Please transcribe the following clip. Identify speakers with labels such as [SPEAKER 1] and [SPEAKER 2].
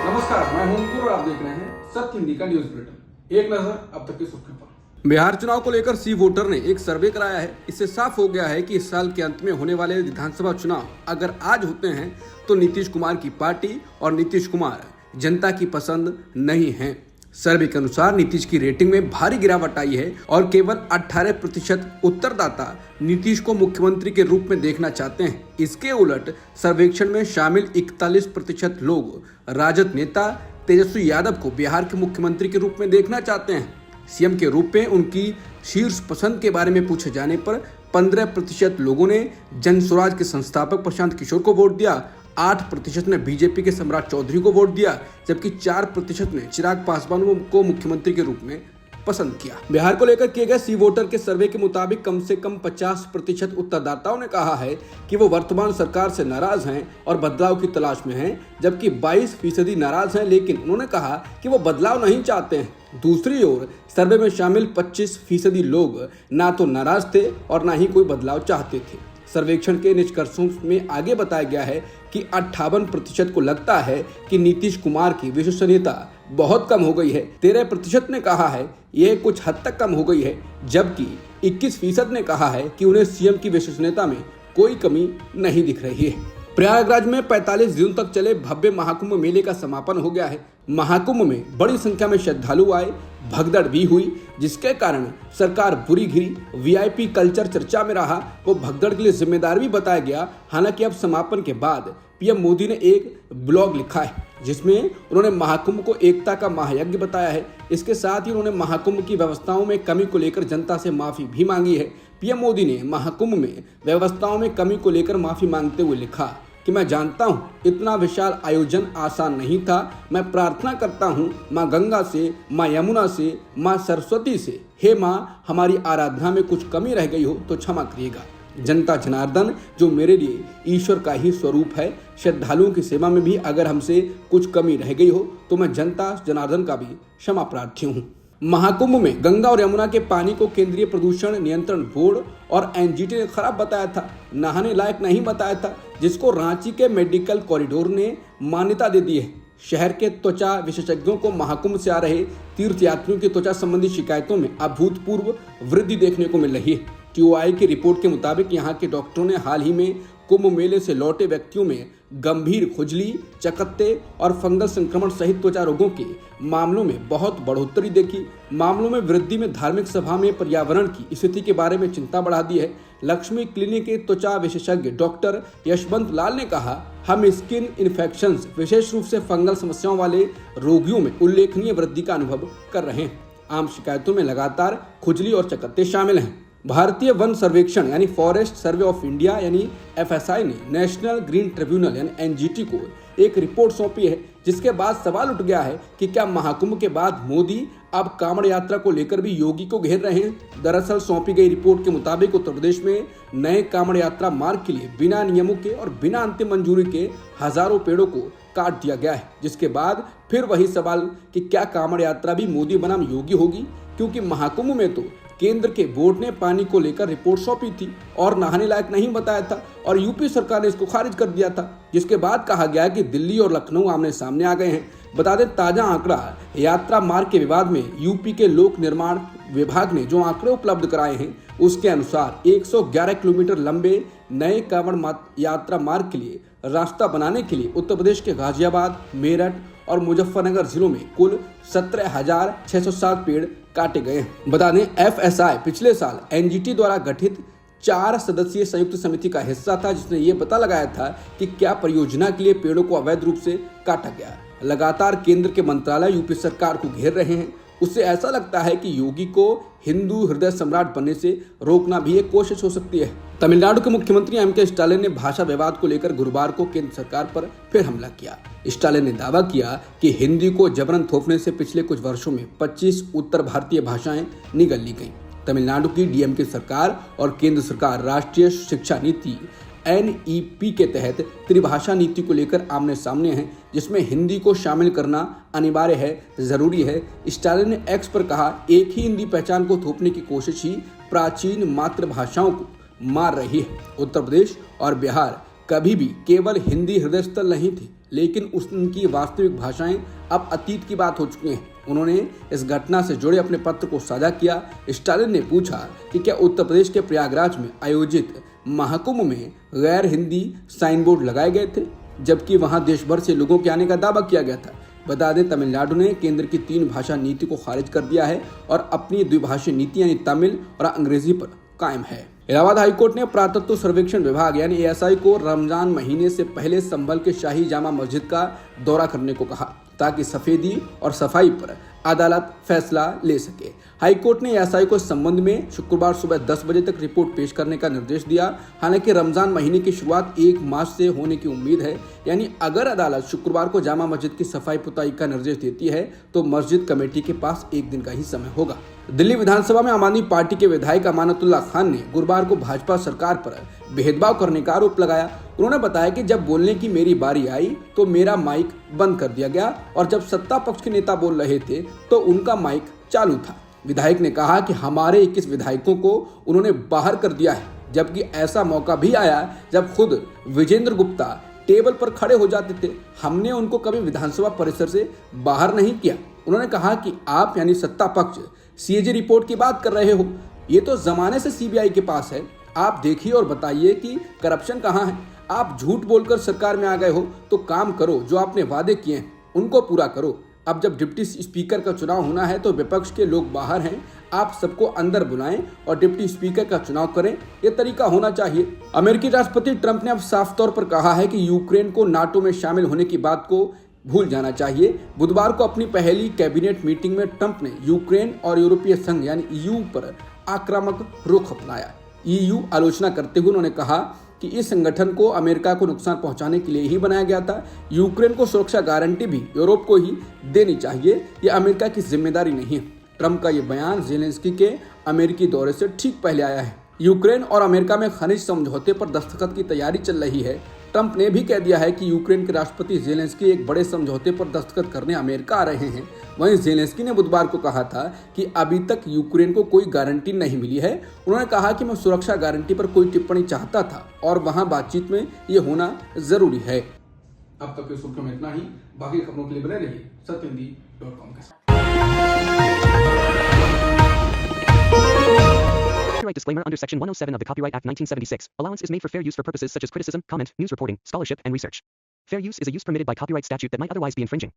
[SPEAKER 1] नमस्कार, मैं हूं अंकुर और आप देख रहे हैं सत्य हिंदी का न्यूज बुलेटिन। एक नजर अब तक की सुर्खियों पर।
[SPEAKER 2] बिहार चुनाव को लेकर सी वोटर ने एक सर्वे कराया है। इससे साफ हो गया है कि इस साल के अंत में होने वाले विधानसभा चुनाव अगर आज होते हैं तो नीतीश कुमार की पार्टी और नीतीश कुमार जनता की पसंद नहीं है। सर्वे के अनुसार नीतीश की रेटिंग में भारी गिरावट आई है और केवल 18% उत्तरदाता नीतीश को मुख्यमंत्री के रूप में देखना चाहते हैं। इसके उलट सर्वेक्षण में शामिल 41% लोग राजद नेता तेजस्वी यादव को बिहार के मुख्यमंत्री के रूप में देखना चाहते हैं। सीएम के रूप में उनकी शीर्ष पसंद के बारे में पूछे जाने पर 15% लोगों ने जनस्वराज के संस्थापक प्रशांत किशोर को वोट दिया, 8% ने बीजेपी के सम्राट चौधरी को वोट दिया, जबकि 4% ने चिराग पासवान को मुख्यमंत्री के रूप में पसंद किया। बिहार को लेकर किए गए सी वोटर के सर्वे के मुताबिक कम से कम 50% उत्तरदाताओं ने कहा है कि वो वर्तमान सरकार से नाराज हैं और बदलाव की तलाश में हैं, जबकि 22% नाराज हैं, लेकिन उन्होंने कहा कि वो बदलाव नहीं चाहते हैं। दूसरी ओर सर्वे में शामिल 25% लोग ना तो नाराज थे और ना ही कोई बदलाव चाहते थे। सर्वेक्षण के निष्कर्षों में आगे बताया गया है कि 58% को लगता है कि नीतीश कुमार की विश्वसनीयता बहुत कम हो गई है, 13% ने कहा है यह कुछ हद तक कम हो गई है, जबकि 21% ने कहा है कि उन्हें सीएम की विश्वसनीयता में कोई कमी नहीं दिख रही है। प्रयागराज में 45 दिनों तक चले भव्य महाकुंभ मेले का समापन हो गया है। महाकुंभ में बड़ी संख्या में श्रद्धालु आए, भगदड़ भी हुई, जिसके कारण सरकार बुरी घिरी। वीआईपी कल्चर चर्चा में रहा, वो भगदड़ के लिए जिम्मेदार भी बताया गया। हालांकि अब समापन के बाद पीएम मोदी ने एक ब्लॉग लिखा है जिसमें उन्होंने महाकुंभ को एकता का महायज्ञ बताया है। इसके साथ ही उन्होंने महाकुंभ की व्यवस्थाओं में कमी को लेकर जनता से माफी भी मांगी है। पीएम मोदी ने महाकुंभ में व्यवस्थाओं में कमी को लेकर माफी मांगते हुए लिखा कि मैं जानता हूं इतना विशाल आयोजन आसान नहीं था। मैं प्रार्थना करता हूं मां गंगा से, मां यमुना से, मां सरस्वती से, हे मां हमारी आराधना में कुछ कमी रह गई हो तो क्षमा करिएगा। जनता जनार्दन जो मेरे लिए ईश्वर का ही स्वरूप है, श्रद्धालुओं की सेवा में भी अगर हमसे कुछ कमी रह गई हो तो मैं जनता जनार्दन का भी क्षमा प्रार्थी हूँ। महाकुंभ में गंगा और यमुना के पानी को केंद्रीय प्रदूषण नियंत्रण बोर्ड और एनजीटी ने खराब बताया था, नहाने लायक नहीं बताया था, जिसको रांची के मेडिकल कॉरिडोर ने मान्यता दे दी है। शहर के त्वचा विशेषज्ञों को महाकुंभ से आ रहे तीर्थ यात्रियों की त्वचा संबंधी शिकायतों में अभूतपूर्व वृद्धि देखने को मिल रही है। टीओआई की रिपोर्ट के मुताबिक यहाँ के डॉक्टरों ने हाल ही में कुंभ मेले से लौटे व्यक्तियों में गंभीर खुजली, चकत्ते और फंगल संक्रमण सहित त्वचा रोगों के मामलों में बहुत बढ़ोतरी देखी। मामलों में वृद्धि में धार्मिक सभा में पर्यावरण की स्थिति के बारे में चिंता बढ़ा दी है। लक्ष्मी क्लिनिक के त्वचा विशेषज्ञ डॉक्टर यशवंत लाल ने कहा, हम स्किन इन्फेक्शंस विशेष रूप से फंगल समस्याओं वाले रोगियों में उल्लेखनीय वृद्धि का अनुभव कर रहे हैं। आम शिकायतों में लगातार खुजली और चकत्ते शामिल हैं। भारतीय वन सर्वेक्षण यानी फॉरेस्ट सर्वे ऑफ इंडिया यानी एफएसआई ने नेशनल ग्रीन ट्रिब्यूनल यानी एनजीटी को एक रिपोर्ट सौंपी है, जिसके बाद सवाल उठ गया है कि क्या महाकुंभ के बाद मोदी अब कांवड़ यात्रा को लेकर भी योगी को घेर रहे हैं। दरअसल सौंपी गई रिपोर्ट के मुताबिक उत्तर प्रदेश में नए कांवड़ यात्रा मार्ग के लिए बिना नियमों के और बिना अंतिम मंजूरी के हजारों पेड़ों को काट दिया गया है, जिसके बाद फिर वही सवाल कि क्या कांवड़ यात्रा भी मोदी बनाम योगी होगी, क्योंकि महाकुंभ में तो केंद्र के बोर्ड ने पानी को लेकर रिपोर्ट सौंपी थी और नहाने लायक नहीं बताया था और यूपी सरकार ने इसको खारिज कर दिया था, जिसके बाद कहा गया कि दिल्ली और लखनऊ आमने सामने आ गए हैं। बता दें ताजा आंकड़ा यात्रा मार्ग के विवाद में यूपी के लोक निर्माण विभाग ने जो आंकड़े उपलब्ध कराए हैं उसके अनुसार 111 किलोमीटर लंबे नए कांवड़ यात्रा मार्ग के लिए रास्ता बनाने के लिए उत्तर प्रदेश के गाजियाबाद, मेरठ और मुजफ्फरनगर जिलों में कुल 17,607 पेड़ काटे गए हैं। बता दें एफएसआई पिछले साल एनजीटी द्वारा गठित 4 सदस्यीय संयुक्त समिति का हिस्सा था, जिसने ये पता लगाया था कि क्या परियोजना के लिए पेड़ों को अवैध रूप से काटा गया। लगातार केंद्र के मंत्रालय यूपी सरकार को घेर रहे हैं। उससे ऐसा लगता है कि योगी को हिंदू हृदय सम्राट बनने से रोकना भी एक कोशिश हो सकती है। तमिलनाडु के मुख्यमंत्री एम.के. स्टालिन ने भाषा विवाद को लेकर गुरुवार को केंद्र सरकार पर फिर हमला किया। स्टालिन ने दावा किया कि हिंदी को जबरन थोपने से पिछले कुछ वर्षों में 25 उत्तर भारतीय भाषाएं निगल ली गईं। तमिलनाडु की डीएमके सरकार और केंद्र सरकार राष्ट्रीय शिक्षा नीति एनईपी के तहत त्रिभाषा नीति को लेकर आमने सामने हैं, जिसमें हिंदी को शामिल करना अनिवार्य है, जरूरी है। स्टालिन ने एक्स पर कहा, एक ही हिंदी पहचान को थोपने की कोशिश ही प्राचीन मातृभाषाओं को मार रही है। उत्तर प्रदेश और बिहार कभी भी केवल हिंदी हृदय स्थल नहीं थी, लेकिन उनकी वास्तविक भाषाएं अब अतीत की बात हो चुकी हैं। उन्होंने इस घटना से जुड़े अपने पत्र को साझा किया। स्टालिन ने पूछा कि क्या उत्तर प्रदेश के प्रयागराज में आयोजित महाकुंभ में गैर हिंदी साइन बोर्ड लगाए गए थे, जबकि वहां देश भर से लोगों के आने का दावा किया गया था। बता दें, तमिलनाडु ने केंद्र की 3 भाषा नीति को खारिज कर दिया है और अपनी द्विभाषी नीति यानी तमिल और अंग्रेजी पर कायम है। इलाहाबाद हाईकोर्ट ने पुरातत्व सर्वेक्षण विभाग यानी एएसआई को रमजान महीने से पहले संभल के शाही जामा मस्जिद का दौरा करने को कहा, ताकि सफेदी और सफाई पर अदालत फैसला ले सके। हाईकोर्ट ने एएसआई को इस संबंध में शुक्रवार सुबह 10 बजे तक रिपोर्ट पेश करने का निर्देश दिया। हालांकि रमजान महीने की शुरुआत 1 मार्च से होने की उम्मीद है, यानी अगर अदालत शुक्रवार को जामा मस्जिद की सफाई पुताई का निर्देश देती है तो मस्जिद कमेटी के पास 1 दिन का ही समय होगा। दिल्ली विधानसभा में आम आदमी पार्टी के विधायक अमानतुल्लाह खान ने गुरुवार को भाजपा सरकार पर भेदभाव करने का आरोप लगाया। उन्होंने बताया कि जब बोलने की मेरी बारी आई तो मेरा माइक बंद कर दिया गया और जब सत्ता पक्ष के नेता बोल रहे थे तो उनका माइक चालू था। विधायक ने कहा कि हमारे 21 विधायकों को उन्होंने बाहर कर दिया है, जबकि ऐसा मौका भी आया जब खुद विजेंद्र गुप्ता टेबल पर खड़े हो जाते थे। हमने उनको कभी विधानसभा परिसर से बाहर नहीं किया। उन्होंने कहा कि आप यानी सत्ता पक्ष सीएजी रिपोर्ट की बात कर रहे हो, ये तो जमाने से सीबीआई के पास है। आप देखिए और बताइए कि करप्शन कहाँ है। आप झूठ बोलकर सरकार में आ गए हो तो काम करो, जो आपने वादे किए हैं उनको पूरा करो। अब जब डिप्टी स्पीकर का चुनाव होना है तो विपक्ष के लोग बाहर हैं, आप सबको अंदर बुलाएं और डिप्टी स्पीकर का चुनाव करें, ये तरीका होना चाहिए। अमेरिकी राष्ट्रपति ट्रंप ने अब साफ तौर पर कहा है कि यूक्रेन को नाटो में शामिल होने की बात को भूल जाना चाहिए। बुधवार को अपनी पहली कैबिनेट मीटिंग में ट्रंप ने यूक्रेन और यूरोपीय संघ यानी ईयू पर आक्रामक रुख अपनाया। ईयू आलोचना करते हुए उन्होंने कहा कि इस संगठन को अमेरिका को नुकसान पहुंचाने के लिए ही बनाया गया था। यूक्रेन को सुरक्षा गारंटी भी यूरोप को ही देनी चाहिए, ये अमेरिका की जिम्मेदारी नहीं है। ट्रंप का ये बयान ज़ेलेंस्की के अमेरिकी दौरे से ठीक पहले आया है। यूक्रेन और अमेरिका में खनिज समझौते पर दस्तखत की तैयारी चल रही है। ट्रंप ने भी कह दिया है कि यूक्रेन के राष्ट्रपति ज़ेलेंस्की एक बड़े समझौते पर दस्तखत करने अमेरिका आ रहे हैं। वहीं ज़ेलेंस्की ने बुधवार को कहा था कि अभी तक यूक्रेन को कोई गारंटी नहीं मिली है। उन्होंने कहा कि मैं सुरक्षा गारंटी पर कोई टिप्पणी चाहता था और वहां बातचीत में ये होना जरूरी है।
[SPEAKER 1] अब तक की सुर्खियों में इतना ही। बाकी खबरों के लिए बने रहिए सत्यहिंदी.com के साथ।
[SPEAKER 3] Copyright disclaimer under Section 107 of the Copyright Act 1976. Allowance is made for fair use for purposes such as criticism, comment, news reporting, scholarship, and research. Fair use is a use permitted by copyright statute that might otherwise be infringing.